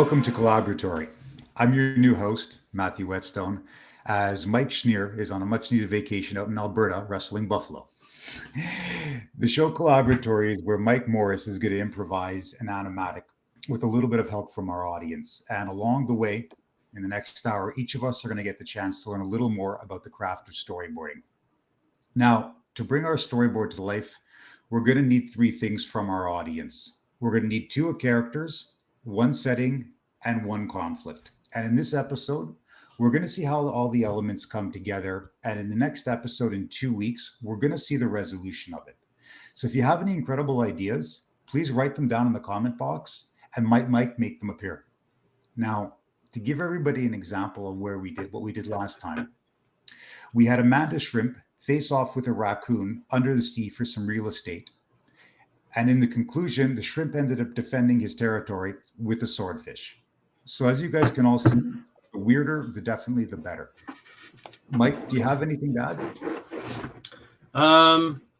Welcome to Collaboratory. I'm your new host, Matthew Whetstone, as Mike Schneer is on a much-needed vacation out in Alberta wrestling buffalo. The show Collaboratory is where Mike Morris is going to improvise an animatic with a little bit of help from our audience. And along the way, in the next hour, each of us are going to get the chance to learn a little more about the craft of storyboarding. Now, to bring our storyboard to life, we're going to need three things from our audience. We're going to need two characters, one setting, and one conflict. And in this episode, we're going to see how all the elements come together. And in the next episode, in 2 weeks, we're going to see the resolution of it. So if you have any incredible ideas, please write them down in the comment box and Mike make them appear. Now, to give everybody an example of where we did what we did last time, we had a mantis shrimp face off with a raccoon under the sea for some real estate. And in the conclusion, the shrimp ended up defending his territory with a swordfish. So as you guys can all see, the weirder, definitely the better. Mike, do you have anything to add?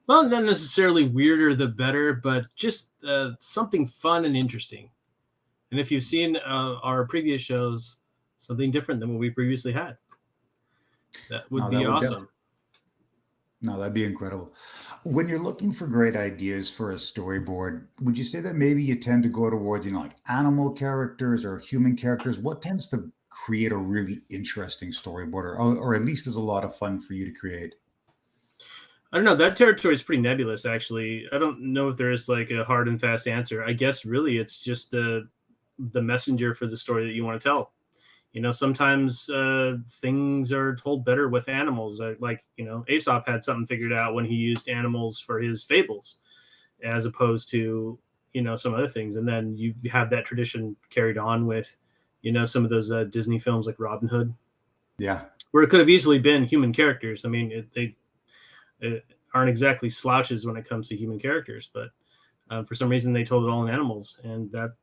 Well, not necessarily weirder the better, but just something fun and interesting. And if you've seen our previous shows, something different than what we previously had. That would be awesome. No, that'd be incredible. When you're looking for great ideas for a storyboard, would you say that maybe you tend to go towards, like animal characters or human characters? What tends to create a really interesting storyboard, or at least is a lot of fun for you to create? I don't know. That territory is pretty nebulous, actually. I don't know if there is like a hard and fast answer. I guess really it's just the messenger for the story that you want to tell. Sometimes things are told better with animals. Aesop had something figured out when he used animals for his fables, as opposed to, some other things. And then you have that tradition carried on with, some of those Disney films like Robin Hood. Yeah. Where it could have easily been human characters. I mean, they aren't exactly slouches when it comes to human characters, but for some reason they told it all in animals, and that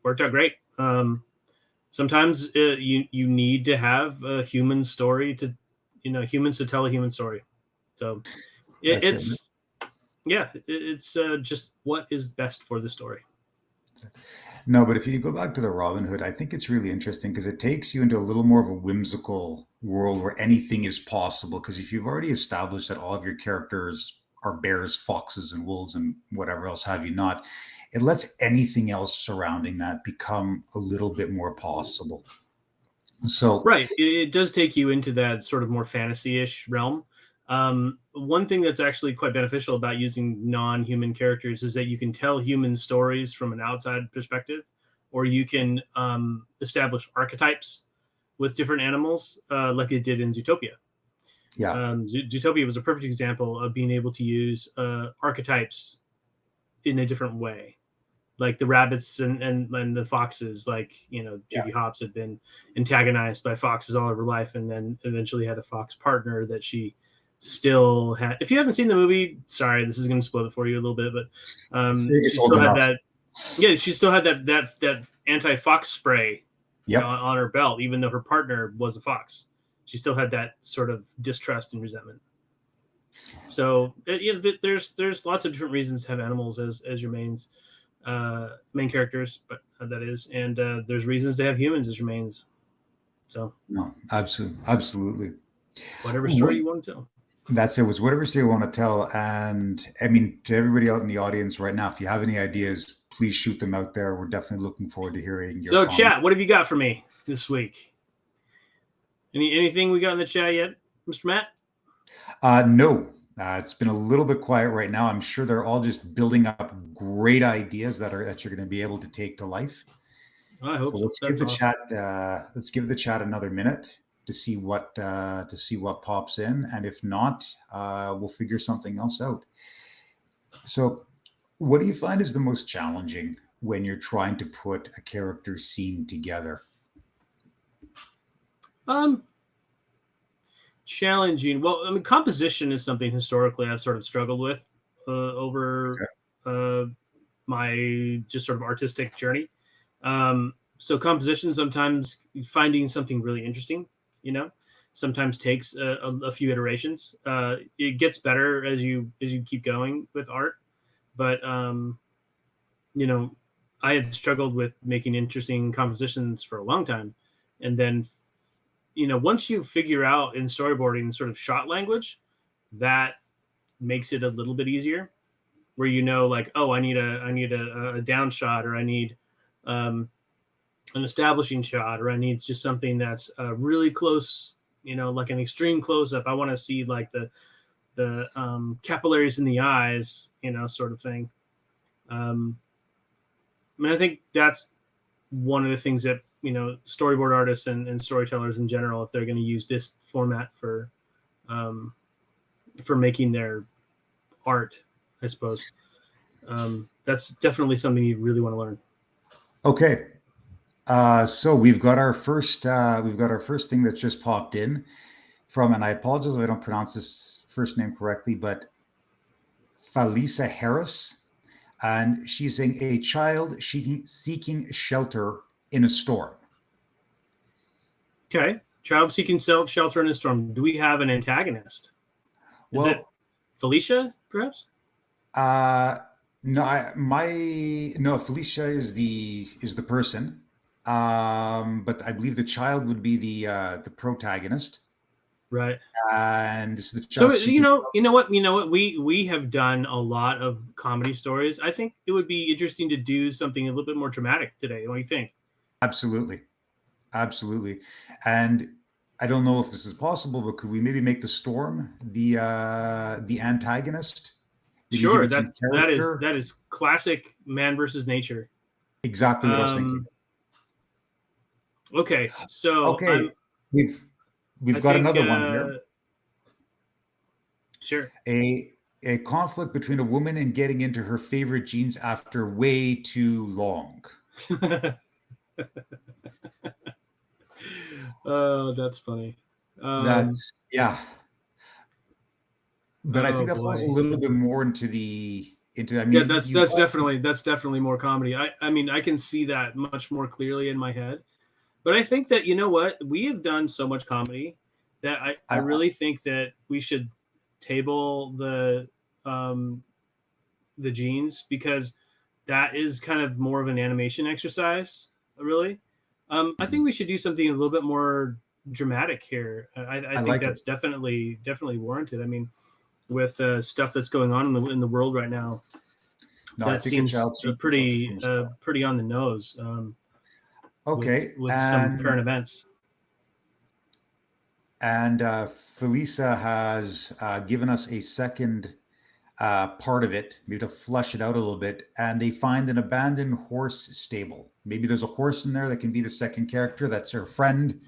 worked out great. Sometimes you need to have a human story to, humans to tell a human story. So it's just what is best for the story. No, but if you go back to the Robin Hood, I think it's really interesting because it takes you into a little more of a whimsical world where anything is possible. Because if you've already established that all of your characters are bears, foxes, and wolves, and whatever else have you not, it lets anything else surrounding that become a little bit more possible. So right, it does take you into that sort of more fantasy-ish realm. One thing that's actually quite beneficial about using non-human characters is that you can tell human stories from an outside perspective, or you can establish archetypes with different animals, like it did in Zootopia. Yeah, Zootopia was a perfect example of being able to use archetypes in a different way. Like the rabbits and the foxes, Judy Hopps had been antagonized by foxes all of her life, and then eventually had a fox partner that she still had. If you haven't seen the movie, sorry, this is going to spoil it for you a little bit, but she still had that. Yeah, she still had that anti-fox spray on her belt, even though her partner was a fox. She still had that sort of distrust and resentment. So there's lots of different reasons to have animals as your main characters, but that is, and there's reasons to have humans as your mains. So no, absolutely. Whatever story you want to tell. That's it. Was whatever story you want to tell. And I mean, to everybody out in the audience right now, if you have any ideas, please shoot them out there. We're definitely looking forward to hearing your comments. Chat, what have you got for me this week? Anything we got in the chat yet, Mr. Matt? No. It's been a little bit quiet right now. I'm sure they're all just building up great ideas that you're going to be able to take to life. I hope so. Let's give the chat. Let's give the chat another minute to see what pops in, and if not, we'll figure something else out. So, what do you find is the most challenging when you're trying to put a character scene together? Challenging. Well, I mean, composition is something historically I've sort of struggled with over my just sort of artistic journey. So composition, sometimes finding something really interesting, sometimes takes a few iterations. It gets better as you keep going with art, but I had struggled with making interesting compositions for a long time. And then, once you figure out in storyboarding sort of shot language, that makes it a little bit easier, where like, oh, I need a down shot, or I need an establishing shot, or I need just something that's really close, like an extreme close up. I want to see like the capillaries in the eyes, sort of thing. I think that's one of the things that storyboard artists and storytellers in general, if they're going to use this format for making their art, I suppose, that's definitely something you really want to learn. Okay, so we've got our first thing that's just popped in from, and I apologize if I don't pronounce this first name correctly, but Felicia Harris. And she's saying a child seeking shelter in a storm. Okay. Child seeking shelter in a storm. Do we have an antagonist? Is it Felicia, perhaps? No, Felicia is the person. But I believe the child would be the protagonist. Right. And this is the child. So you know what? We have done a lot of comedy stories. I think it would be interesting to do something a little bit more dramatic today. What do you think? Absolutely. And I don't know if this is possible, but could we maybe make the storm the antagonist? Sure. That is classic man versus nature. Exactly what I was thinking. Okay. So We've got another one here. Sure. A conflict between a woman and getting into her favorite jeans after way too long. Oh, that's funny. Yeah. But I think that falls a little bit more into that's definitely more comedy. I mean, I can see that much more clearly in my head. But I think that, what, we have done so much comedy that I really think that we should table the jeans, because that is kind of more of an animation exercise, really. I think we should do something a little bit more dramatic here. I think that's definitely warranted. I mean, with stuff that's going on in the world right now, that seems pretty on the nose. Okay. With some current events. And Felicia has given us a second part of it, maybe to flush it out a little bit. And they find an abandoned horse stable. Maybe there's a horse in there that can be the second character. That's her friend,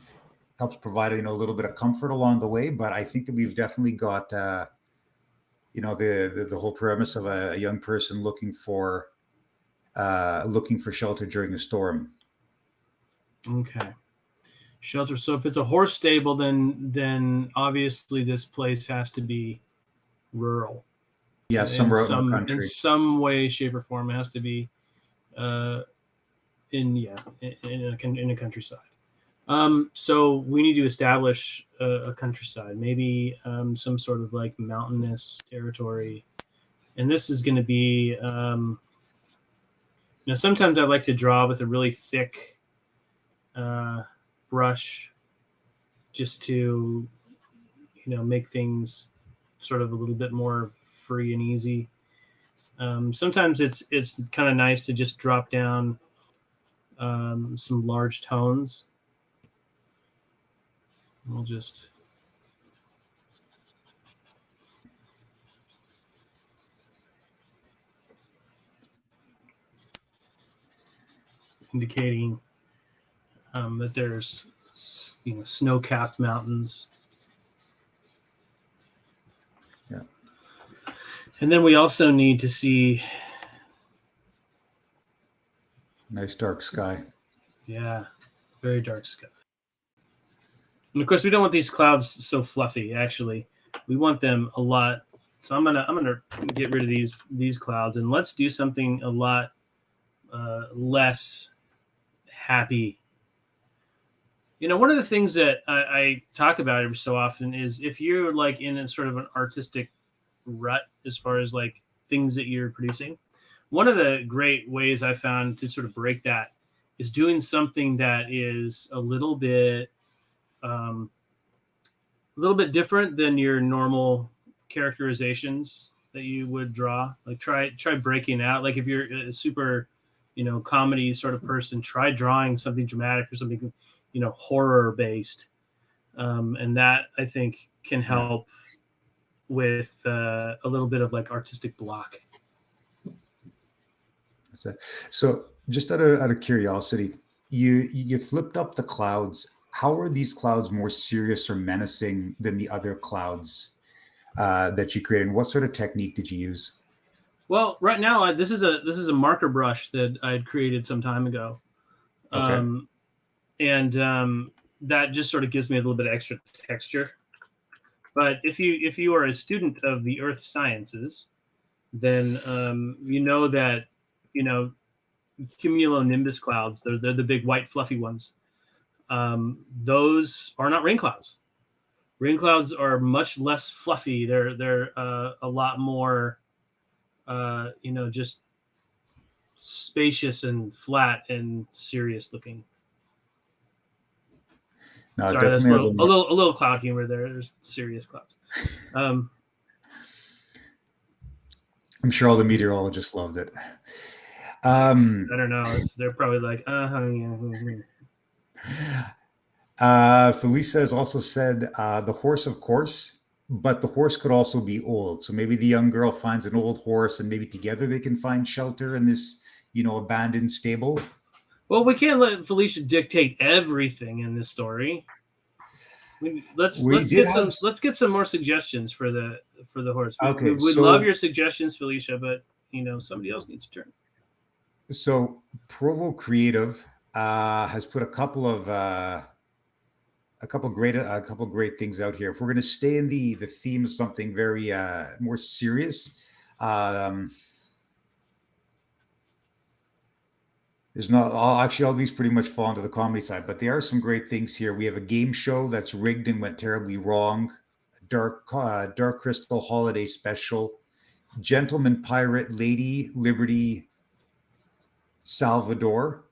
helps provide a little bit of comfort along the way. But I think that we've definitely got the whole premise of a young person looking for shelter during a storm. Okay. Shelter. So if it's a horse stable, then obviously this place has to be rural. Yeah, somewhere out in the country. In some way, shape, or form, it has to be in a countryside. So we need to establish a countryside, maybe some sort of like mountainous territory. And this is going to be, sometimes I like to draw with a really thick brush, just to make things sort of a little bit more free and easy. Sometimes it's kind of nice to just drop down some large tones. We'll just indicating that there's snow-capped mountains. Yeah. And then we also need to see nice dark sky. Yeah, very dark sky. And of course, we don't want these clouds so fluffy. Actually, we want them a lot. So I'm gonna get rid of these clouds, and let's do something a lot less happy. One of the things that I talk about every so often is, if you're like in a sort of an artistic rut as far as like things that you're producing, one of the great ways I found to sort of break that is doing something that is a little bit different than your normal characterizations that you would draw. Like try breaking out. Like if you're a super, comedy sort of person, try drawing something dramatic or something, horror based. And that I think can help with a little bit of like artistic block. So just out of curiosity, you flipped up the clouds. How are these clouds more serious or menacing than the other clouds that you created? And what sort of technique did you use? Well, right now this is a marker brush that I had created some time ago, Okay. and that just sort of gives me a little bit of extra texture. But if you are a student of the earth sciences, then you know that cumulonimbus clouds, they're the big white fluffy ones. Those are not rain clouds. Rain clouds are much less fluffy. They're a lot more just spacious and flat and serious looking. No, Sorry, that's definitely a little cloud humor there. There's serious clouds. I'm sure all the meteorologists loved it. I don't know. They're probably like, Felicia has also said the horse, of course, but the horse could also be old. So maybe the young girl finds an old horse, and maybe together they can find shelter in this, abandoned stable. Well, we can't let Felicia dictate everything in this story. Let's get some more suggestions for the horse. Okay, we'd love your suggestions, Felicia, but somebody else needs a turn. So Provo Creative has put a couple great things out here. If we're going to stay in the theme of something very more serious, there's not all these pretty much fall into the comedy side, but there are some great things here. We have a game show that's rigged and went terribly wrong, Dark Crystal Holiday Special, Gentleman Pirate, Lady Liberty Salvador,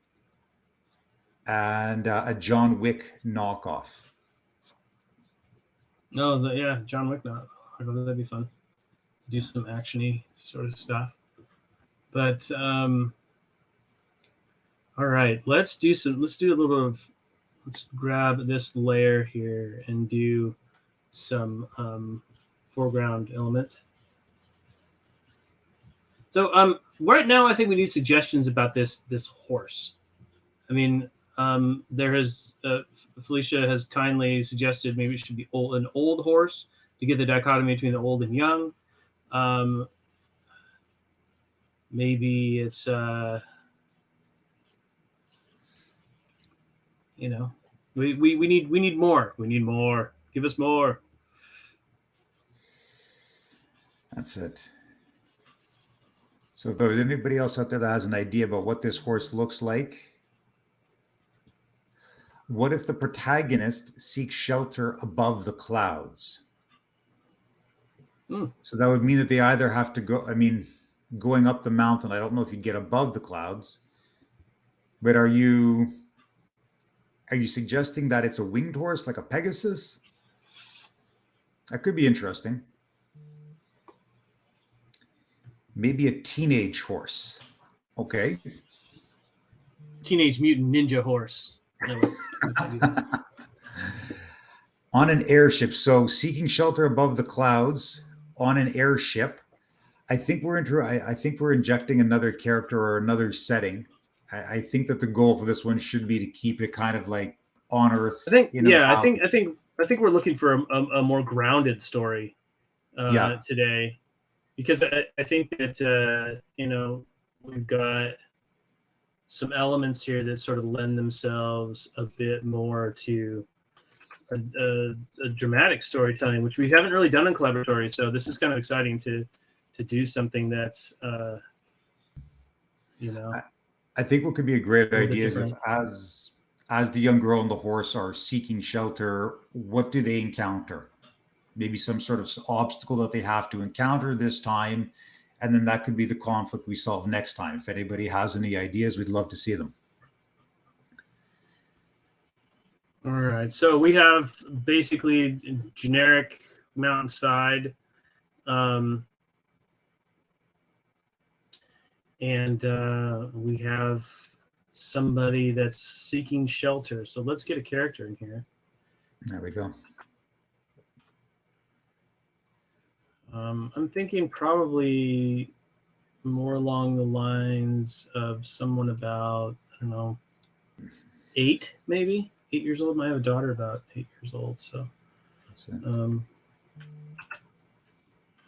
and a John Wick knockoff. No, John Wick knockoff. I thought that'd be fun. Do some action-y sort of stuff. But all right, let's do a little bit of, let's grab this layer here and do some foreground element. So right now I think we need suggestions about this horse. I mean, Felicia has kindly suggested maybe it should be an old horse to get the dichotomy between the old and young. Maybe it's we need more. We need more. Give us more. That's it. So if there's anybody else out there that has an idea about what this horse looks like, what if the protagonist seeks shelter above the clouds? So that would mean that they either have to go, going up the mountain, I don't know if you get above the clouds, but are you suggesting that it's a winged horse like a Pegasus? That could be interesting. Maybe a teenage horse. Okay. Teenage Mutant Ninja Horse. On an airship. So seeking shelter above the clouds on an airship. I think we're injecting another character or another setting. I think that the goal for this one should be to keep it kind of like on Earth. I think we're looking for a more grounded story today, because I think that we've got some elements here that sort of lend themselves a bit more to a dramatic storytelling, which we haven't really done in Collaboratory. So this is kind of exciting to do something that's I think what could be a great idea is if as the young girl and the horse are seeking shelter, what do they encounter? Maybe some sort of obstacle that they have to encounter this time, And then that could be the conflict we solve next time. If anybody has any ideas, we'd love to see them. All right. So we have basically generic mountainside. And we have somebody that's seeking shelter. So let's get a character in here. There we go. I'm thinking probably more along the lines of someone about, I don't know, 8 maybe. 8 years old. I have a daughter about 8 years old. So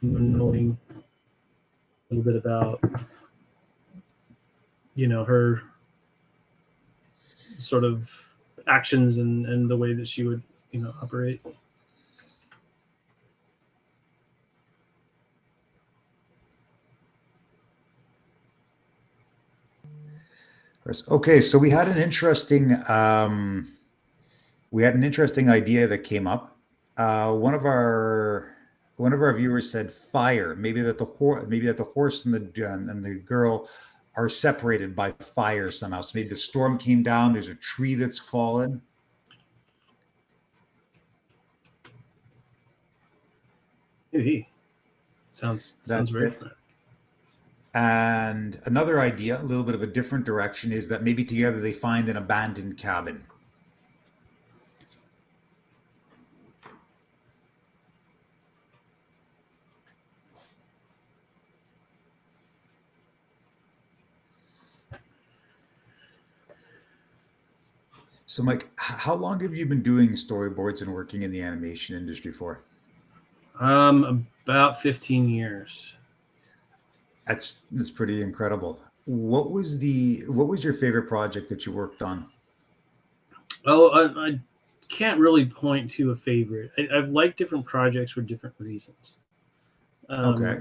knowing a little bit about, her sort of actions and the way that she would, operate. Okay, so we had an interesting idea that came up. One of our viewers said fire. Maybe that the horse and the girl are separated by fire somehow. So maybe the storm came down. There's a tree that's fallen. Maybe. Sounds very fun. And another idea, a little bit of a different direction, is that maybe together they find an abandoned cabin. So, Mike, how long have you been doing storyboards and working in the animation industry for? About 15 years. That's pretty incredible. What was your favorite project that you worked on? Oh, I can't really point to a favorite. I've liked different projects for different reasons. Okay.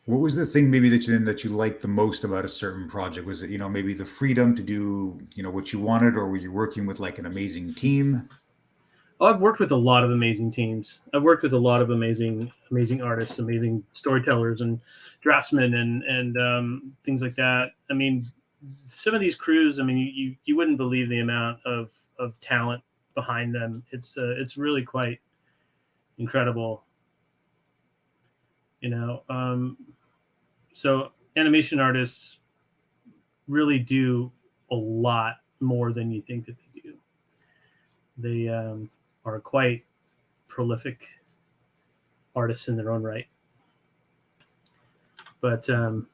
What was the thing maybe that you liked the most about a certain project? Was it, maybe the freedom to do, what you wanted, or were you working with like an amazing team? Oh, I've worked with a lot of amazing teams. I've worked with a lot of amazing artists, amazing storytellers and draftsmen and things like that. I mean, some of these crews, I mean, you wouldn't believe the amount of talent behind them. It's really quite incredible. So animation artists really do a lot more than you think that they do. They are quite prolific artists in their own right. But I've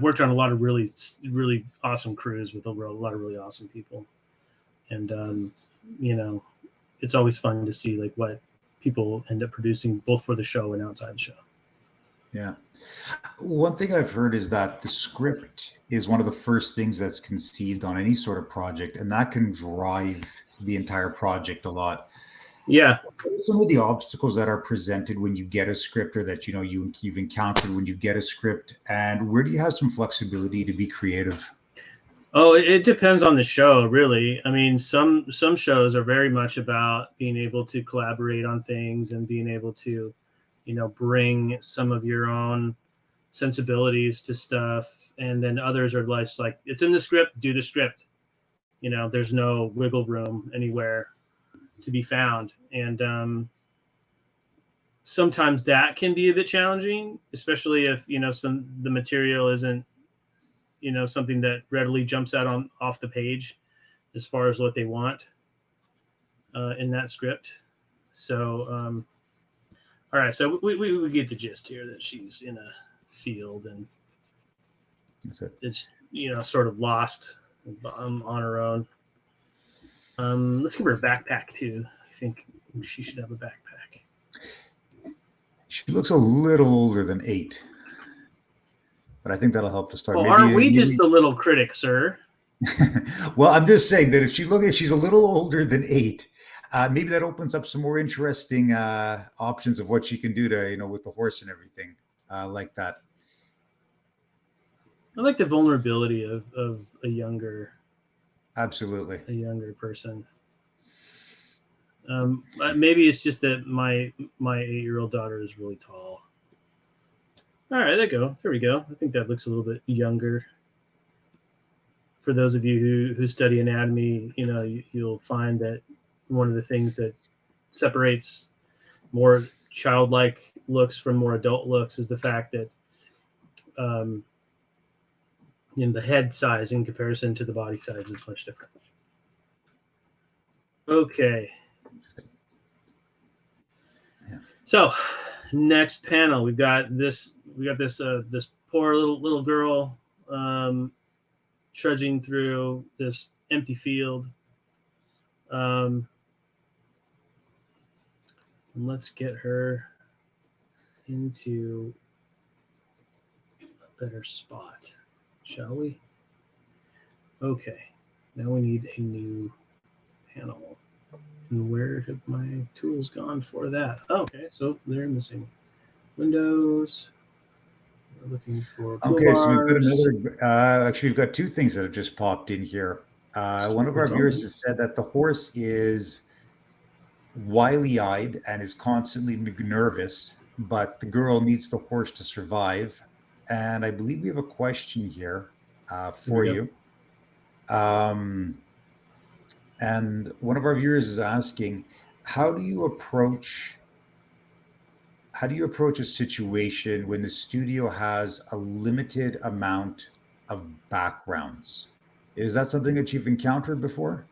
worked on a lot of really, really awesome crews with a lot of really awesome people. And, it's always fun to see like what people end up producing both for the show and outside the show. Yeah. One thing I've heard is that the script is one of the first things that's conceived on any sort of project, and that can drive the entire project a lot. Yeah. Some of the obstacles that are presented when you get a script, or that you've encountered when you get a script, and where do you have some flexibility to be creative? Oh, it depends on the show, really. I mean, some shows are very much about being able to collaborate on things and being able to, bring some of your own sensibilities to stuff. And then others are like, it's in the script, do the script. There's no wiggle room anywhere to be found. And sometimes that can be a bit challenging, especially if, the material isn't, something that readily jumps out off the page as far as what they want in that script. So, all right. So we get the gist here that she's in a field and it's, sort of lost on her own. Let's give her a backpack too. I think she should have a backpack. She looks a little older than 8. But I think that'll help to start. Well, aren't we just the little critic, sir? Well, I'm just saying that if she's a little older than 8, maybe that opens up some more interesting options of what she can do to, with the horse and everything like that. I like the vulnerability of a younger Absolutely. person. Maybe it's just that my 8-year-old daughter is really tall. All right, there we go. I think that looks a little bit younger. For those of you who study anatomy, you'll find that one of the things that separates more childlike looks from more adult looks is the fact that the head size in comparison to the body size is much different. Okay. Yeah. So next panel, we've got this poor little girl trudging through this empty field. Let's get her into a better spot, shall we? Okay, now we need a new panel. And where have my tools gone for that? Oh, okay, so they're missing. Windows. We're looking for toolbars. Okay, so we've got another. Actually, we've got two things that have just popped in here. One of our viewers has said that the horse is wily-eyed and is constantly nervous, but the girl needs the horse to survive. And I believe we have a question here for you. And one of our viewers is asking, how do you approach a situation when the studio has a limited amount of backgrounds? Is that something that you've encountered before?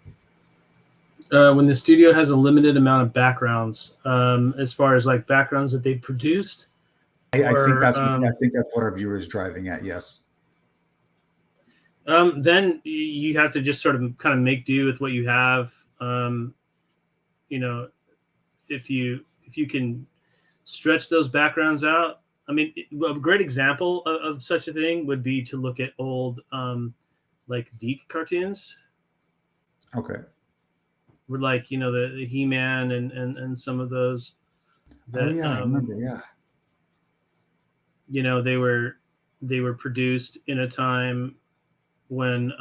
When the studio has a limited amount of backgrounds, as far as like backgrounds that they produced, I think that's what our viewer is driving at. Yes. Then you have to just sort of kind of make do with what you have. If you can stretch those backgrounds out. I mean, a great example of such a thing would be to look at old like Deke cartoons. Okay. Where like the He-Man and some of those. That, I remember. Yeah. They were produced in a time when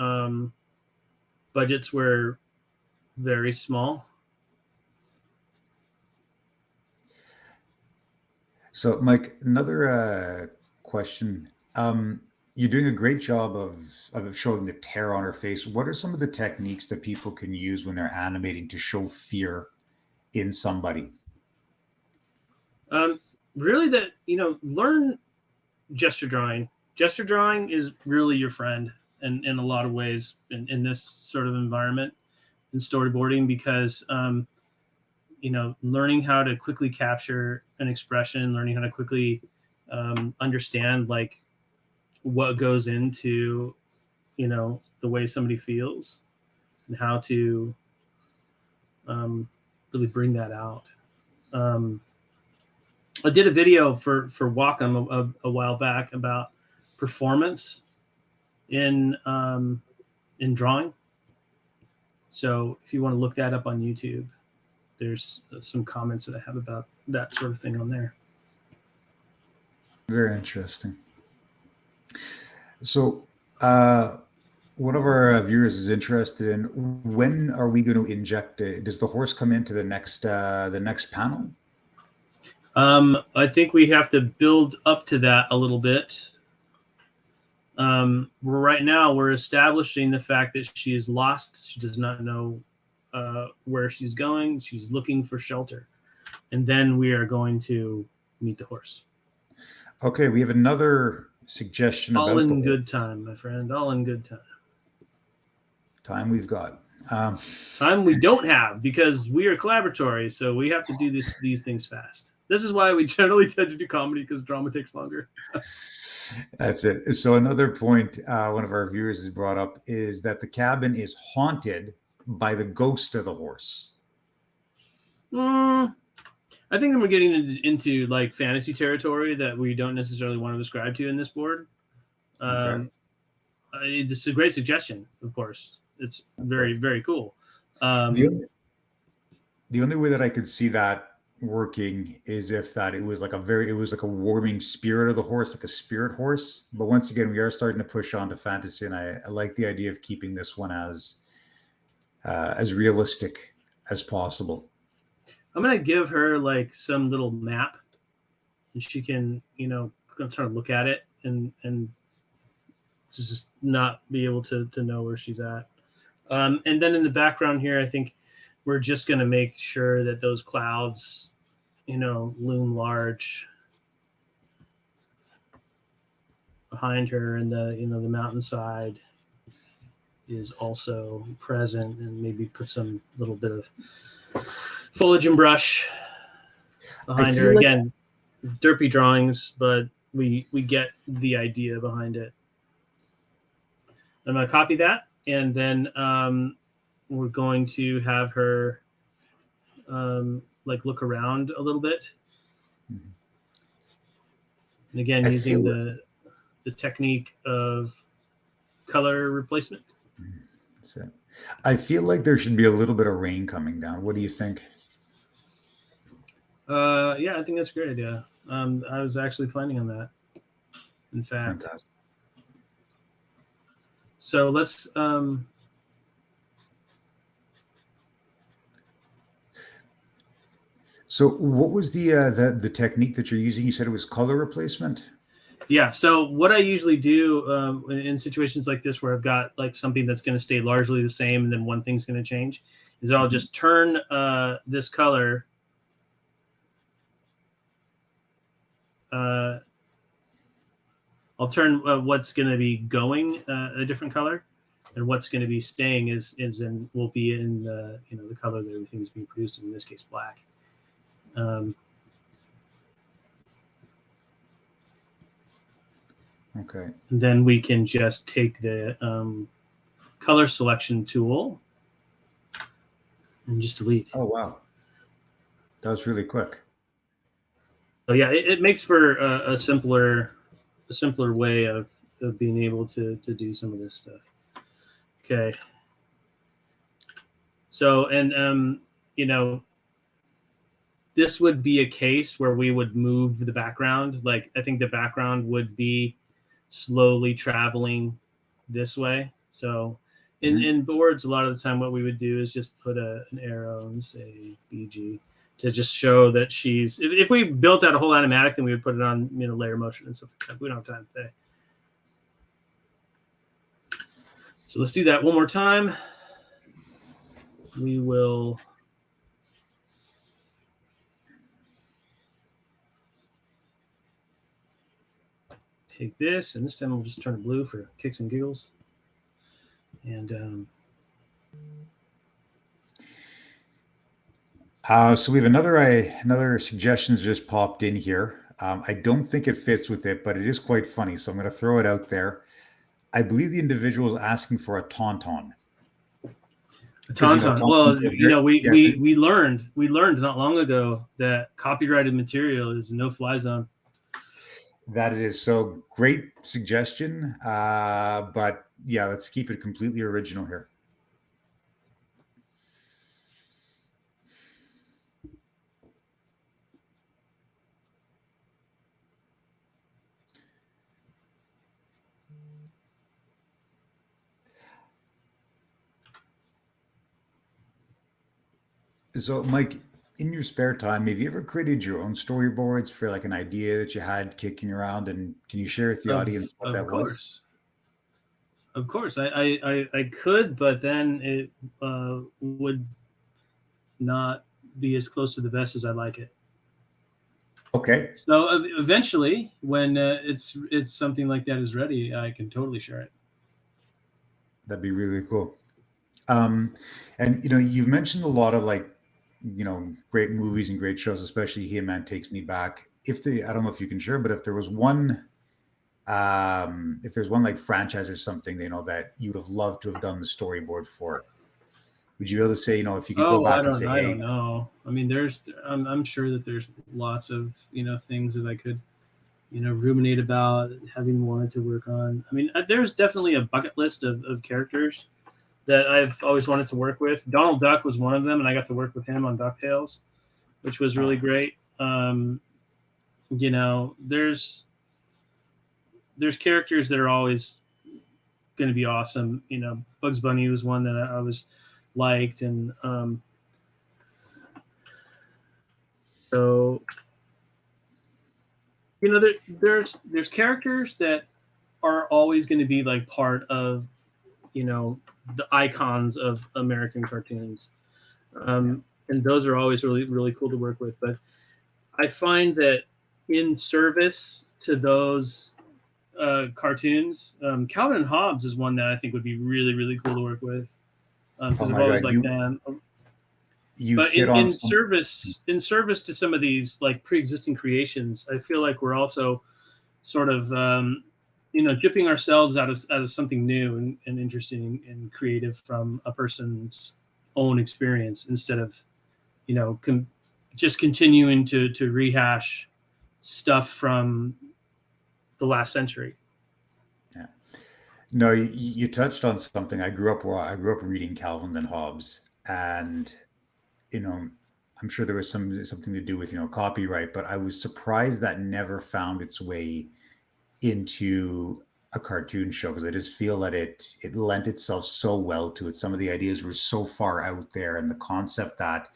budgets were very small. So, Mike, another question. You're doing a great job of showing the terror on her face. What are some of the techniques that people can use when they're animating to show fear in somebody? Really, learn gesture drawing. Gesture drawing is really your friend in a lot of ways in this sort of environment in storyboarding, because learning how to quickly capture an expression, learning how to quickly understand like what goes into the way somebody feels and how to really bring that out. I did a video for Wacom a while back about performance in drawing. So if you want to look that up on YouTube, there's some comments that I have about that sort of thing on there. Very interesting. So one of our viewers is interested in, when are we going to inject it? Does the horse come into the next panel? I think we have to build up to that a little bit. Right now, we're establishing the fact that she is lost. She does not know where she's going. She's looking for shelter. And then we are going to meet the horse. Okay, we have another suggestion. All in good time, my friend. All in good time. Time we've got. Time we don't have, because we are Collaboratory, so we have to do these things fast. This is why we generally tend to do comedy, because drama takes longer. That's it. So another point one of our viewers has brought up is that the cabin is haunted by the ghost of the horse. I think we're getting into like fantasy territory that we don't necessarily want to describe to in this board. Okay. It's a great suggestion, of course. It's very, very cool. The only way that I could see that working is if that it was like a warming spirit of the horse, like a spirit horse. But once again, we are starting to push on to fantasy, and I like the idea of keeping this one as realistic as possible. I'm gonna give her like some little map, and she can, try to look at it and to just not be able to know where she's at. And then in the background here, I think we're just gonna make sure that those clouds, loom large behind her, and the mountainside is also present, and maybe put some little bit of foliage and brush behind her. Again, derpy drawings, but we get the idea behind it. I'm going to copy that, and then we're going to have her look around a little bit. And again, using the technique of color replacement. That's it. I feel like there should be a little bit of rain coming down. What do you think? Yeah, I think that's a great idea. I was actually planning on that. In fact. Fantastic. So let's. So what was the technique that you're using? You said it was color replacement. Yeah. So what I usually do in situations like this, where I've got like something that's going to stay largely the same, and then one thing's going to change, is I'll just turn this color. I'll turn what's going to be going a different color, and what's going to be staying will be in the the color that everything's being produced in this case, black. Okay. And then we can just take the color selection tool and just delete. Oh wow, that was really quick. So yeah, it makes for a simpler way of being able to do some of this stuff. Okay. So, and this would be a case where we would move the background. Like, I think the background would be slowly traveling this way. So in boards, a lot of the time what we would do is just put an arrow and say BG to just show that she's, if we built out a whole animatic, then we would put it on, layer motion and stuff like that. We don't have time today. So let's do that one more time. We will take this, and this time we'll just turn it blue for kicks and giggles. And so we have another suggestion that just popped in here. I don't think it fits with it, but it is quite funny, so I'm going to throw it out there. I believe the individual is asking for a tauntaun. A tauntaun. Well, we learned not long ago that copyrighted material is a no-fly zone. That it is. So great suggestion, but yeah, let's keep it completely original here. So, Mike, in your spare time, have you ever created your own storyboards for like an idea that you had kicking around? And can you share with the audience what that was? Of course, I could, but then it would not be as close to the best as I like it. Okay. So eventually, when it's something like that is ready, I can totally share it. That'd be really cool. And you've mentioned a lot of like, great movies and great shows, especially He-Man Takes Me Back. I don't know if you can share, but if there's one like franchise or something, that you would have loved to have done the storyboard for, would you be able to say, if you could go back and say, I don't know. I mean, I'm sure that there's lots of, things that I could, ruminate about having wanted to work on. I mean, there's definitely a bucket list of characters that I've always wanted to work with. Donald Duck was one of them, and I got to work with him on DuckTales. which was really great. You know, there's characters that are always going to be awesome. You know, Bugs Bunny was one that I was liked, and so you know, there's characters that are always going to be like part of, you know, the icons of American cartoons, and those are always really, really cool to work with. But I find that in service to those cartoons, Calvin and Hobbes is one that I think would be really, really cool to work with, because I've always liked them. But in service to some of these like pre-existing creations, I feel like we're also sort of you know, dipping ourselves out of something new and interesting and creative from a person's own experience, instead of, you know, just continuing to rehash stuff from the last century. Yeah. No, you touched on something. I grew up reading Calvin and Hobbes, and you know, I'm sure there was something to do with, you know, copyright, but I was surprised that never found its way into a cartoon show, because I just feel that it lent itself so well to it. Some of the ideas were so far out there, and the concept that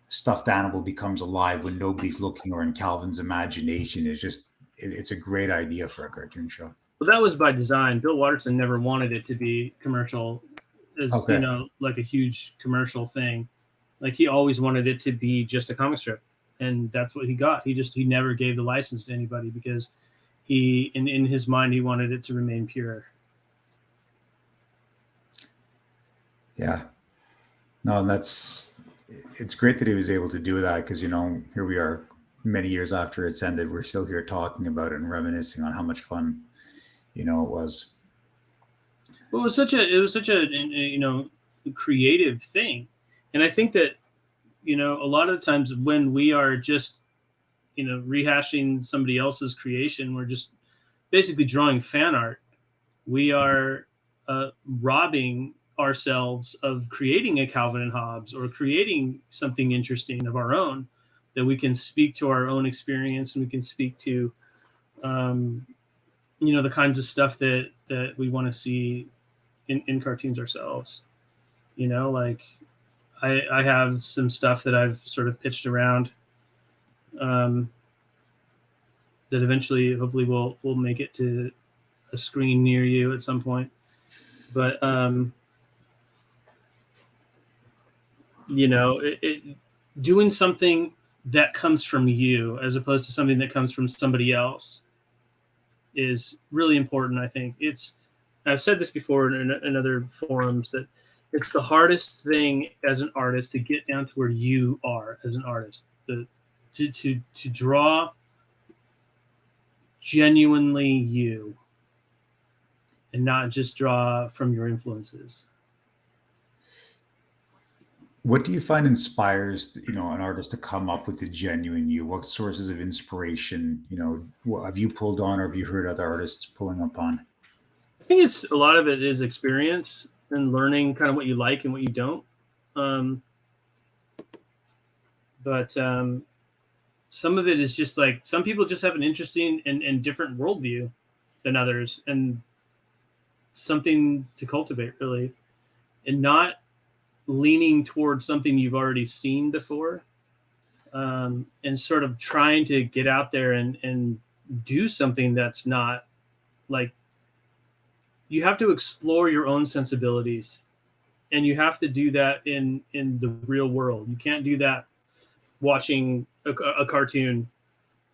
stuffed animal becomes alive when nobody's looking, or in Calvin's imagination, is just it's a great idea for a cartoon show. Well, that was by design. Bill Watterson never wanted it to be commercial, as you know, like a huge commercial thing. Like, he always wanted it to be just a comic strip, and that's what he got. He never gave the license to anybody, because he, in his mind, he wanted it to remain pure. Yeah. No, and it's great that he was able to do that, because, you know, here we are many years after it's ended. We're still here talking about it and reminiscing on how much fun, you know, it was. Well, it was such a you know, creative thing. And I think that, you know, a lot of the times when we are just, you know, rehashing somebody else's creation, we're just basically drawing fan art. We are robbing ourselves of creating a Calvin and Hobbes, or creating something interesting of our own, that we can speak to our own experience, and we can speak to, you know, the kinds of stuff that we want to see in cartoons ourselves. You know, like I have some stuff that I've sort of pitched around, that eventually, hopefully, will make it to a screen near you at some point. But you know, doing something that comes from you, as opposed to something that comes from somebody else, is really important. I think I've said this before in other forums, that it's the hardest thing as an artist to get down to where you are as an artist, to draw genuinely you, and not just draw from your influences. What do you find inspires, you know, an artist to come up with the genuine you? What sources of inspiration, you know, what have you pulled on, or have you heard other artists pulling up on? I think it's a lot of it is experience and learning kind of what you like and what you don't. But some of it is just like, some people just have an interesting and different worldview than others, and something to cultivate, really, and not leaning towards something you've already seen before, and sort of trying to get out there and do something that's not like, you have to explore your own sensibilities, and you have to do that in the real world. You can't do that watching a cartoon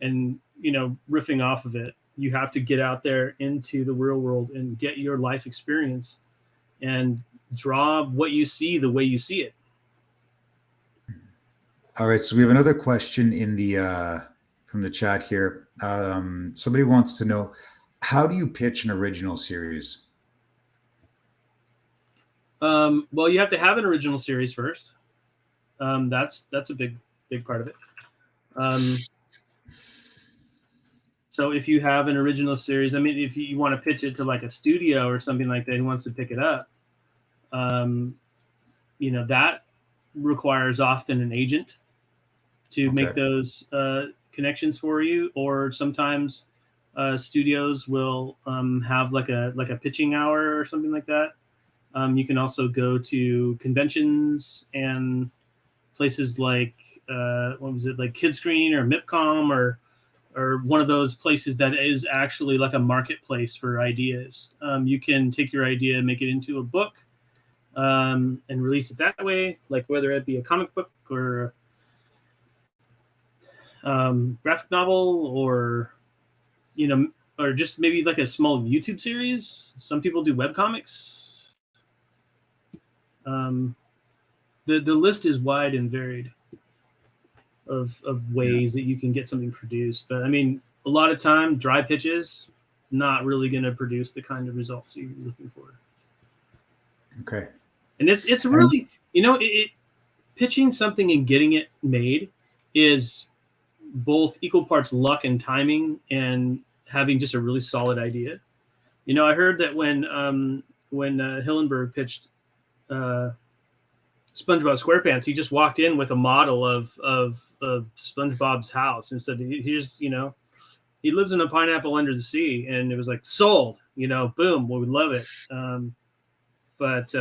and, you know, riffing off of it. You have to get out there into the real world and get your life experience, and draw what you see the way you see it. All right, so we have another question in the from the chat here. Somebody wants to know, how do you pitch an original series? Well, you have to have an original series first. That's a big part of it. So if you have an original series, I mean, if you want to pitch it to like a studio or something like that who wants to pick it up, you know, that requires often an agent. to make those connections for you. Or sometimes studios will have like a pitching hour or something like that. You can also go to conventions and places like what was it, like Kidscreen or MIPCOM or one of those places that is actually like a marketplace for ideas. You can take your idea, make it into a book, and release it that way, like whether it be a comic book or graphic novel, or or just maybe like a small YouTube series. Some people do webcomics. The list is wide and varied of ways that you can get something produced. But I mean, a lot of time, dry pitches, not really going to produce the kind of results you're looking for. Okay. And it's really, pitching something and getting it made is both equal parts luck and timing and having just a really solid idea. I heard that when Hillenburg pitched SpongeBob SquarePants, he just walked in with a model of SpongeBob's house and said, "Here's, he lives in a pineapple under the sea," and it was like sold. Boom, we would love it. But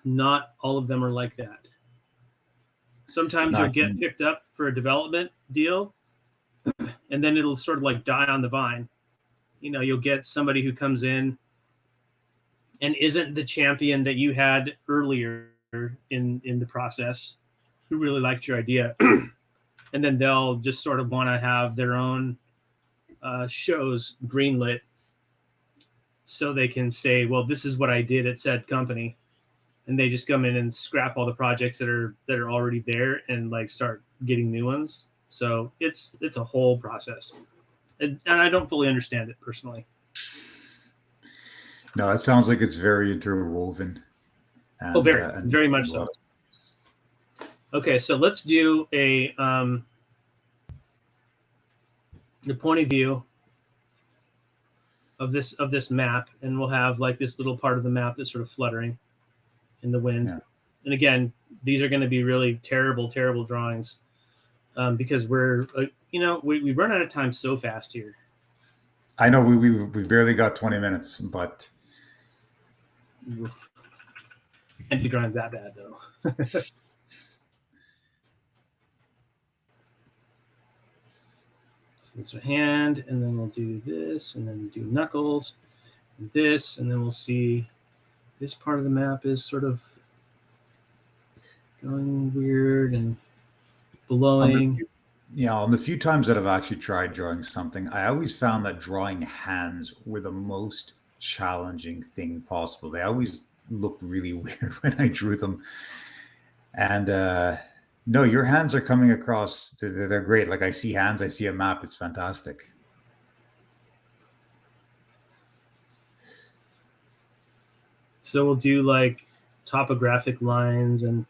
not all of them are like that. Sometimes you'll get picked up for a development deal, and then it'll sort of like die on the vine. You'll get somebody who comes in and isn't the champion that you had earlier in the process, who really liked your idea. And then they'll just sort of want to have their own shows greenlit so they can say, well, this is what I did at said company. And they just come in and scrap all the projects that are already there and like start getting new ones. So it's a whole process. And I don't fully understand it personally. No, it sounds like it's very interwoven. And, very much so. Okay, so let's do the point of view of this map, and we'll have like this little part of the map that's sort of fluttering in the wind. Yeah. And again, these are going to be really terrible drawings because we're we run out of time so fast here. I know we barely got 20 minutes, but can't be drawing that bad though. So it's a hand, and then we'll do this, and then do knuckles, and this, and then we'll see this part of the map is sort of going weird and blowing. On the few times that I've actually tried drawing something, I always found that drawing hands were the most challenging thing possible. They always looked really weird when I drew them. And no, your hands are coming across. They're great. Like I see hands, I see a map. It's fantastic. So we'll do like topographic lines and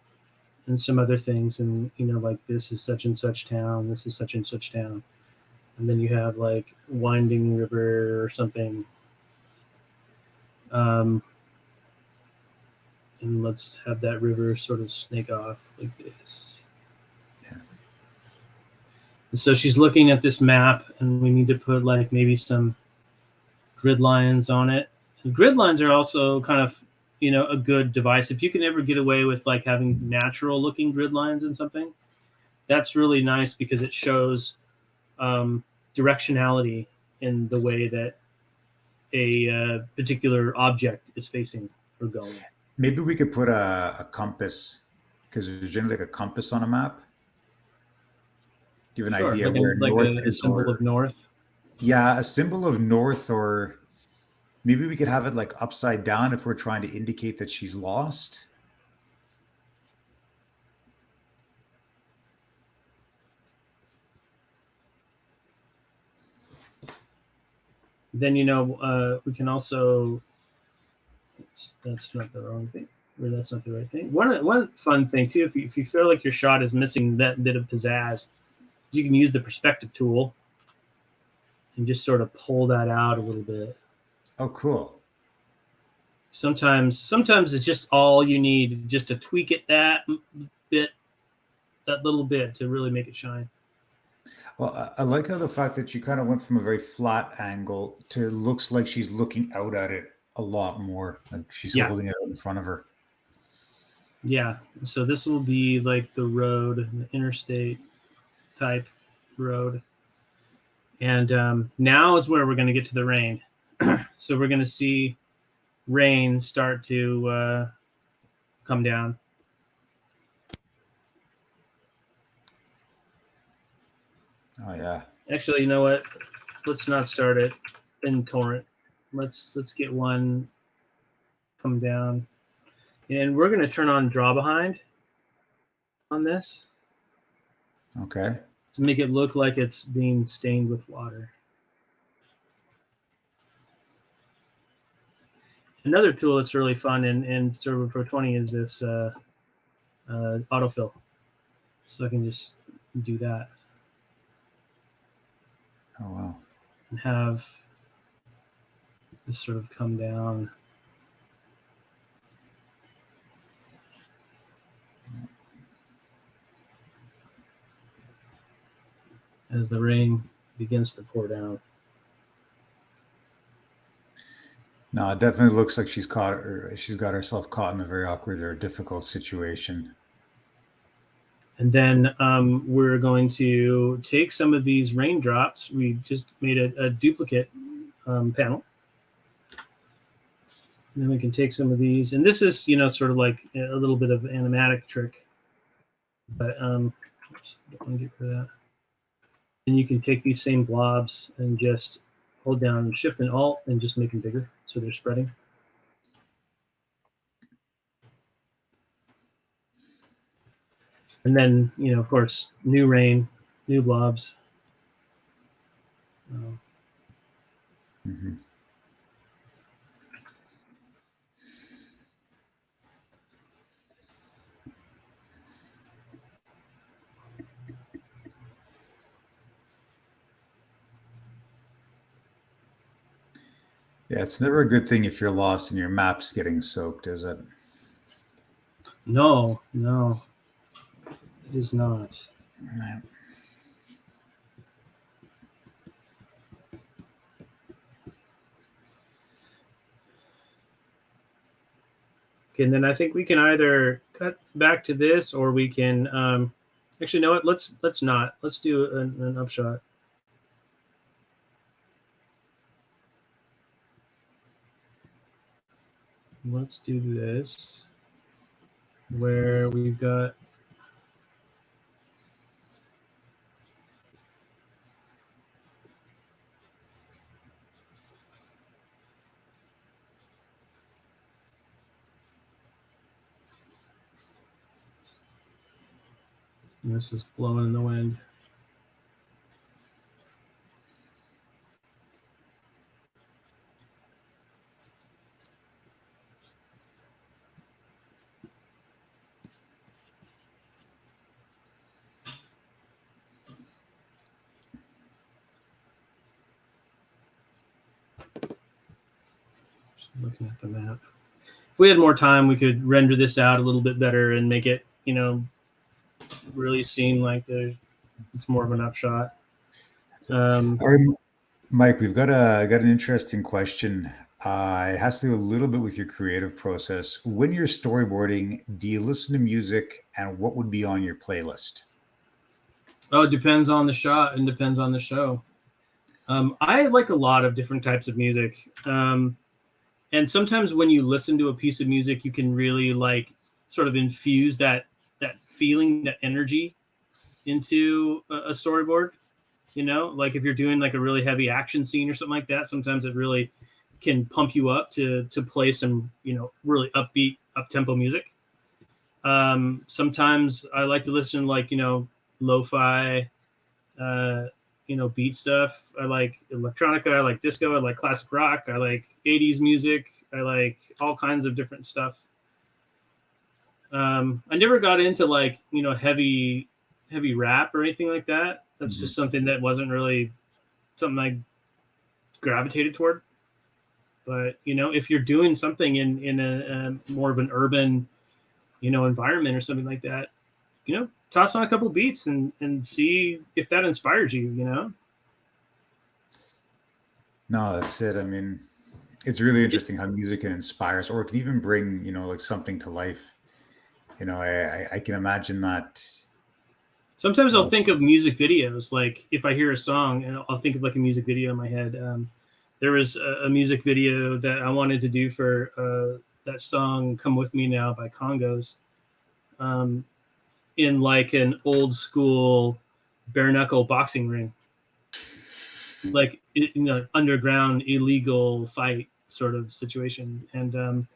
some other things. And, like this is such and such town. This is such and such town. And then you have like winding river or something. And let's have that river sort of snake off like this. Yeah. And so she's looking at this map, and we need to put like maybe some grid lines on it. And grid lines are also kind of, a good device. If you can ever get away with like having natural looking grid lines in something, that's really nice because it shows directionality in the way that a particular object is facing or going. Maybe we could put a compass, because there's generally like a compass on a map. Give an idea like where north is. A symbol of north. Yeah, a symbol of north, or maybe we could have it like upside down if we're trying to indicate that she's lost. Then, we can also, that's not the wrong thing, or that's not the right thing. One fun thing too, if you feel like your shot is missing that bit of pizzazz, you can use the perspective tool and just sort of pull that out a little bit. Oh, cool. Sometimes it's just all you need just to tweak it that bit, little bit to really make it shine. Well, I like how the fact that you kind of went from a very flat angle to looks like she's looking out at it a lot more, like she's Yeah. holding it out in front of her. Yeah. So this will be like the road, the interstate type road. And now is where we're going to get to the rain. So we're going to see rain start to come down. Oh yeah. Actually, you know what? Let's not start it in torrent. Let's get one come down. And we're going to turn on draw behind on this. Okay. To make it look like it's being stained with water. Another tool that's really fun in Storyboard Pro 20 is this autofill. So I can just do that. Oh wow. And have this sort of come down. As the rain begins to pour down. No, it definitely looks like she's got herself caught in a very awkward or difficult situation. And then we're going to take some of these raindrops. We just made a duplicate panel. And then we can take some of these. And this is, sort of like a little bit of an animatic trick. But oops, don't want to get rid of that. And you can take these same blobs and just hold down Shift and Alt and just make them bigger so they're spreading. And then, of course, new rain, new blobs. Mm-hmm. Yeah, it's never a good thing if you're lost and your map's getting soaked, is it? No, it is not. Yeah. Okay, and then I think we can either cut back to this, or we can actually, you know what? Let's not. Let's do an upshot. Let's do this, where we've got this is blowing in the wind. Just looking at the map. If we had more time, we could render this out a little bit better and make it, really seem like it's more of an upshot. All right, Mike, we've got an interesting question. It has to do a little bit with your creative process. When you're storyboarding, do you listen to music, and what would be on your playlist? Oh, it depends on the shot and depends on the show. I like a lot of different types of music. And sometimes when you listen to a piece of music, you can really like sort of infuse that feeling, that energy into a storyboard. Like if you're doing like a really heavy action scene or something like that, sometimes it really can pump you up to play some, really upbeat, up-tempo music. Sometimes I like to listen like, lo-fi, beat stuff. I like electronica, I like disco, I like classic rock, I like 80s music, I like all kinds of different stuff. I never got into like, heavy rap or anything like that. That's just something that wasn't really something I gravitated toward. But, if you're doing something in a more of an urban, environment or something like that, toss on a couple beats and see if that inspires you, you know? No, that's it. I mean, it's really interesting how music can inspire us, or it can even bring, like something to life. I can imagine that. Sometimes I'll think of music videos. Like if I hear a song, and I'll think of like a music video in my head. There was a music video that I wanted to do for that song "Come With Me Now" by Congos, in like an old school bare knuckle boxing ring, like underground illegal fight sort of situation. And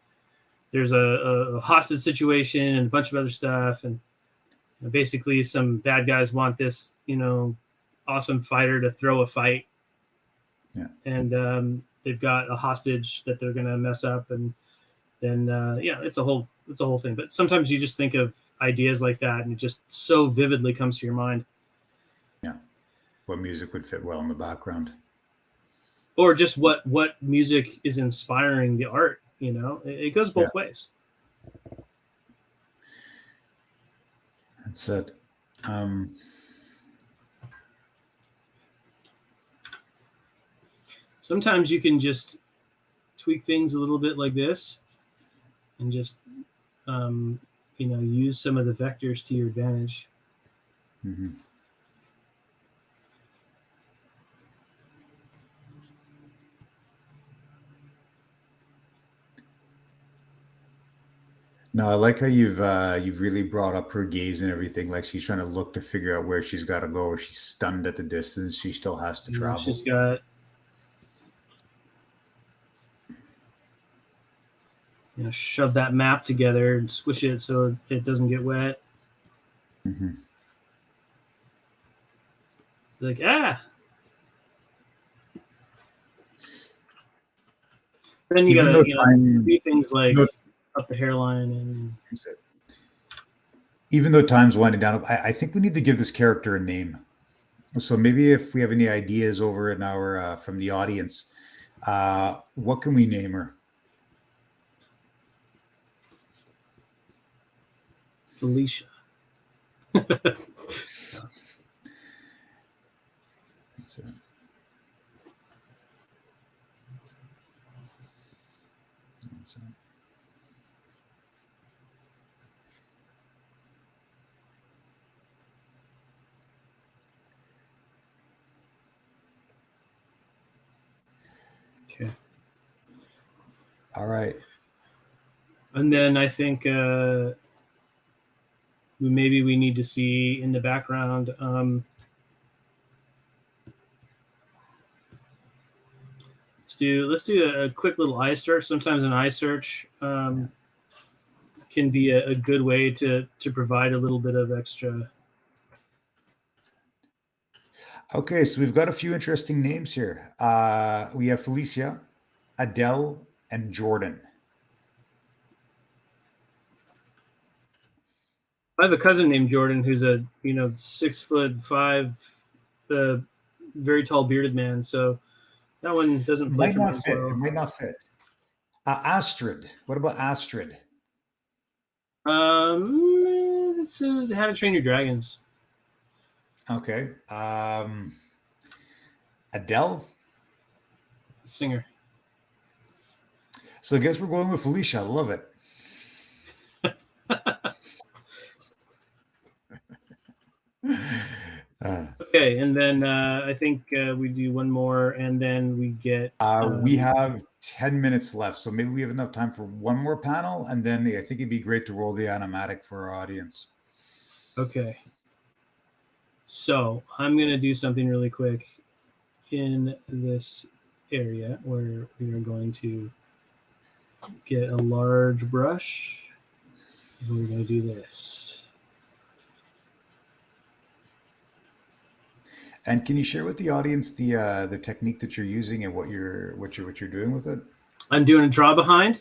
there's a hostage situation and a bunch of other stuff, and basically some bad guys want this awesome fighter to throw a fight. Yeah. And they've got a hostage that they're gonna mess up, and then it's a whole thing. But sometimes you just think of ideas like that and it just so vividly comes to your mind. Yeah. What music would fit well in the background, or just what music is inspiring the art. It goes both ways. That's it. Sometimes you can just tweak things a little bit like this and just use some of the vectors to your advantage. Mm-hmm. No, I like how you've really brought up her gaze and everything. Like she's trying to look to figure out where she's got to go, or she's stunned at the distance. She still has to travel. She's got shove that map together and squish it so it doesn't get wet. Mm-hmm. Like Then you gotta do things like up the hairline and. Even though time's winding down, I think we need to give this character a name. So maybe if we have any ideas over in our from the audience, what can we name her? Felicia. That's it. That's it. Okay. All right. And then I think maybe we need to see in the background. Let's do a quick little eye search. Sometimes an eye search can be a good way to provide a little bit of extra. Okay, so we've got a few interesting names here. We have Felicia, Adele, and Jordan. I have a cousin named Jordan who's a 6'5", very tall bearded man. So that one doesn't play for me as well. It might not fit. Astrid. What about Astrid? It's How to Train Your Dragons. Okay. Adele? Singer. So I guess we're going with Felicia. I love it. Okay, and then I think we do one more, and then we get. We have 10 minutes left, so maybe we have enough time for one more panel, and then I think it'd be great to roll the animatic for our audience. Okay. So I'm going to do something really quick in this area where we are going to get a large brush, and we're going to do this. And can you share with the audience the technique that you're using and what you're doing with it? I'm doing a draw behind.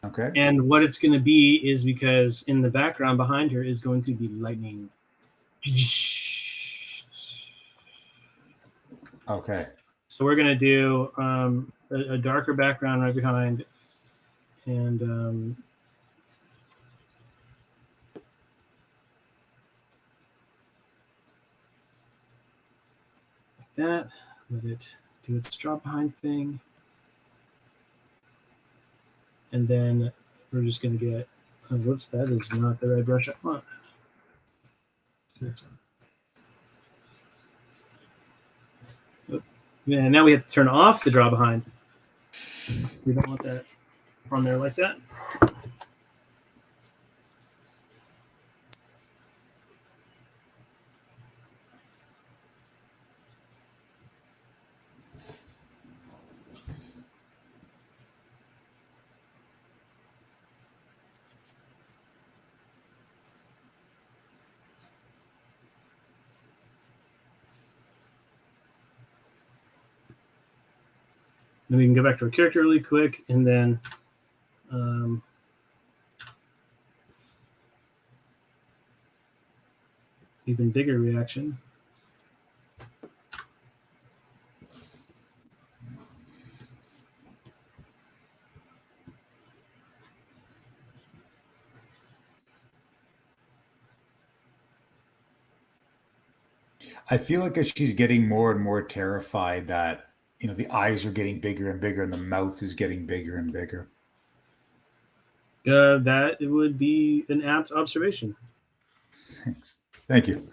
Okay. And what it's going to be is because in the background behind her is going to be lightning. Okay. So we're going to do a darker background right behind, and that. Let it do its drop behind thing. And then we're just going to get, oh, whoops, that is not the right brush I want. Oh, yeah, now we have to turn off the draw behind. We don't want that on there like that. Then we can go back to our character really quick, and then even bigger reaction. I feel like as she's getting more and more terrified that, the eyes are getting bigger and bigger and the mouth is getting bigger and bigger. That would be an apt observation. Thanks. Thank you.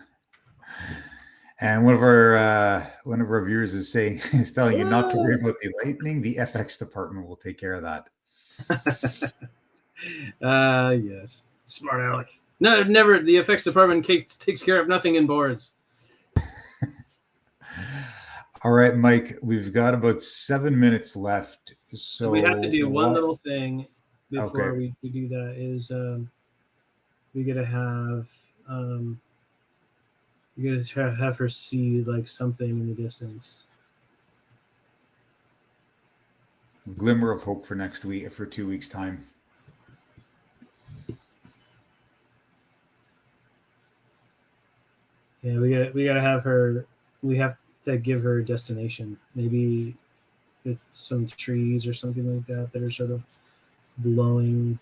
And one of our viewers is telling you not to worry about the lightning. The FX department will take care of that. Yes, smart aleck. No, never. The FX department takes care of nothing in boards. All right, Mike, we've got about 7 minutes left. So we have to do one little thing before Okay. we do that. Is we gotta have have her see like something in the distance. Glimmer of hope for next week, for 2 weeks' time. Yeah, we gotta have her. We have to give her a destination, maybe with some trees or something like that are sort of blowing.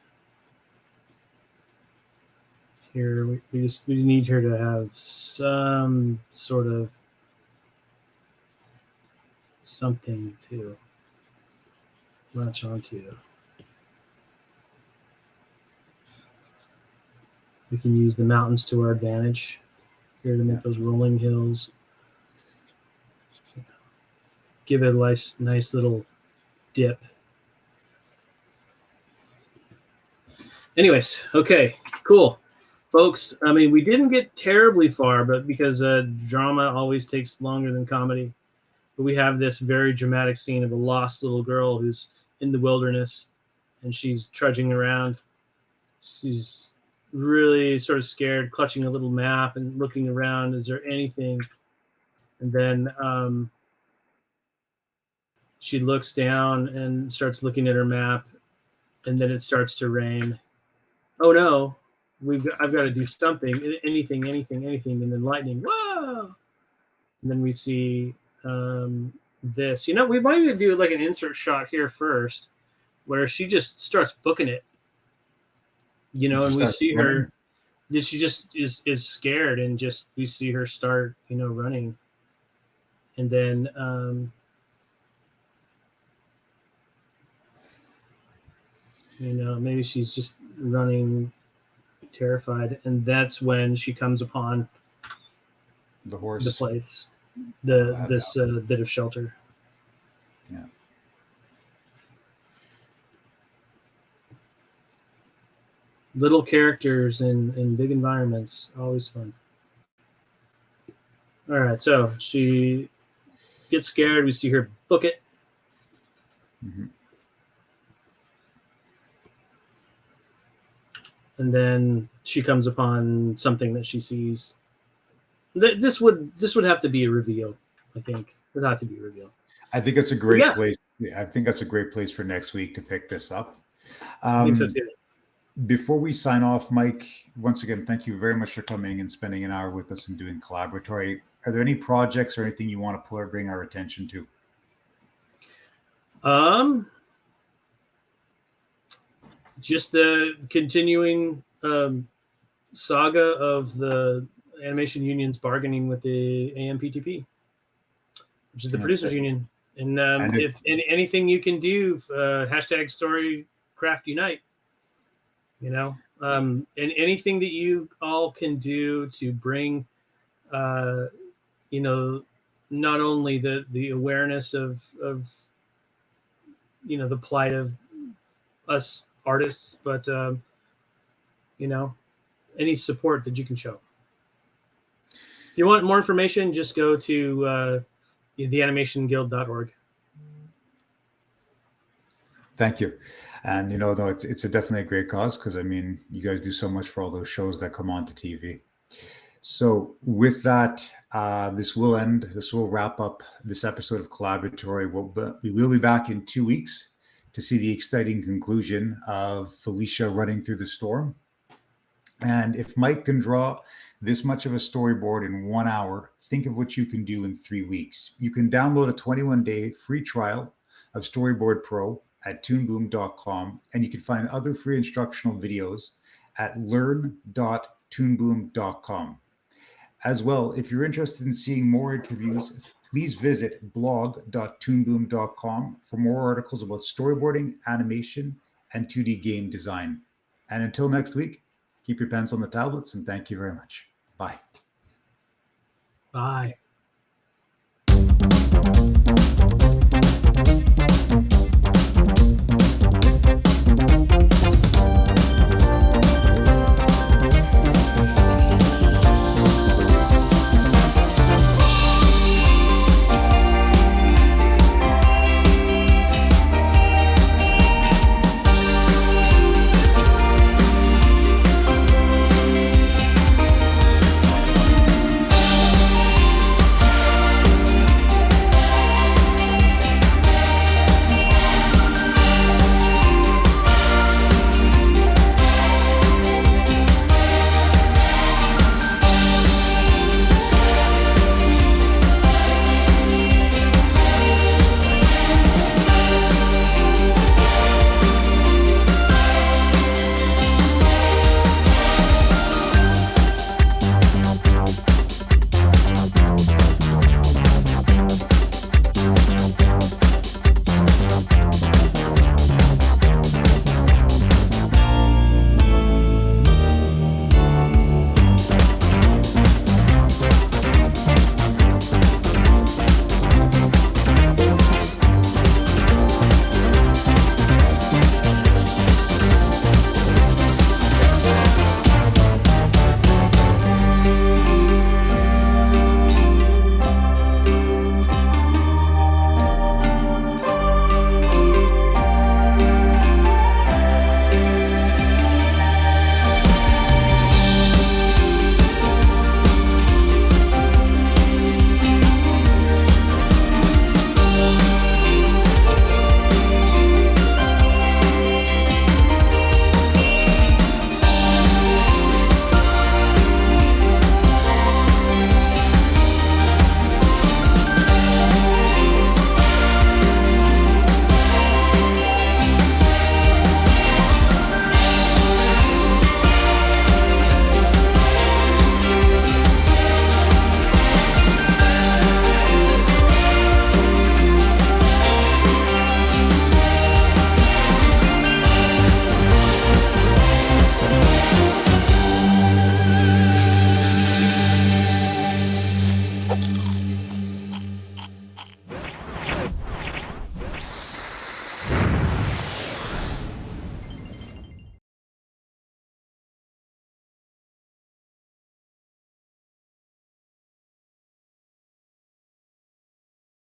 Here, we need her to have some sort of something to latch onto. We can use the mountains to our advantage here to make those rolling hills. Give it a nice little dip. Anyways, okay, cool. Folks, I mean, we didn't get terribly far, but because drama always takes longer than comedy. But we have this very dramatic scene of a lost little girl who's in the wilderness, and she's trudging around. She's really sort of scared, clutching a little map and looking around. Is there anything? And then she looks down and starts looking at her map, and then it starts to rain. Oh no, I've got to do something, anything, and then lightning. Whoa! And then we see this. We might do like an insert shot here first, where she just starts booking it. And we see her. She just is scared, and just we see her start, running, and then. Maybe she's just running terrified, and that's when she comes upon the horse, the place, this bit of shelter. Yeah. Little characters in big environments, always fun. All right, so she gets scared. We see her book it. Mm-hmm. And then she comes upon something that she sees. This would have to be a reveal, I think. It would have to be a reveal. I think that's a great place. I think that's a great place for next week to pick this up. I think so too. Before we sign off, Mike, once again, thank you very much for coming and spending an hour with us and doing Collaboratory. Are there any projects or anything you want to bring our attention to? Just the continuing saga of the animation unions bargaining with the AMPTP. which is the That's producers it. union. And And if anything you can do, hashtag Storycraft Unite. You know, and anything that you all can do to bring, you know, not only the awareness of you know, the plight of us artists, but you know, any support that you can show. If you want more information, just go to theanimationguild.org. Thank you. And you know, though, it's a definitely a great cause, because I mean, you guys do so much for all those shows that come on to TV. So with that, this will end. This will wrap up this episode of Collaboratory. We will be back in 2 weeks to see the exciting conclusion of Felicia running through the storm. And if Mike can draw this much of a storyboard in 1 hour, think of what you can do in 3 weeks. You can download a 21-day free trial of Storyboard Pro at toonboom.com, and you can find other free instructional videos at learn.toonboom.com. As well, if you're interested in seeing more interviews, please visit blog.toonboom.com for more articles about storyboarding, animation, and 2D game design. And until next week, keep your pens on the tablets, and thank you very much. Bye. Bye.